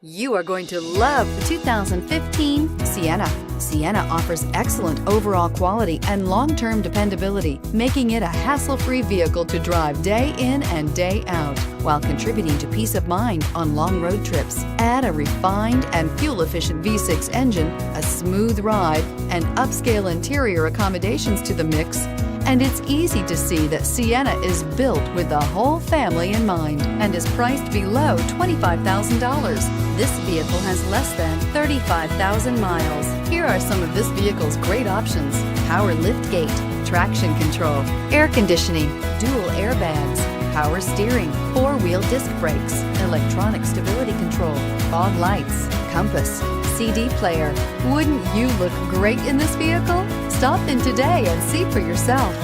You are going to love the 2015 Sienna. Sienna offers excellent overall quality and long-term dependability, making it a hassle-free vehicle to drive day in and day out, while contributing to peace of mind on long road trips. Add a refined and fuel-efficient V6 engine, a smooth ride, and upscale interior accommodations to the mix, and it's easy to see that Sienna is built with the whole family in mind and is priced below $25,000. This vehicle has less than 35,000 miles. Here are some of this vehicle's great options: power liftgate, traction control, air conditioning, dual airbags, power steering, four-wheel disc brakes, electronic stability control, fog lights, compass, CD player. Wouldn't you look great in this vehicle? Stop in today and see for yourself.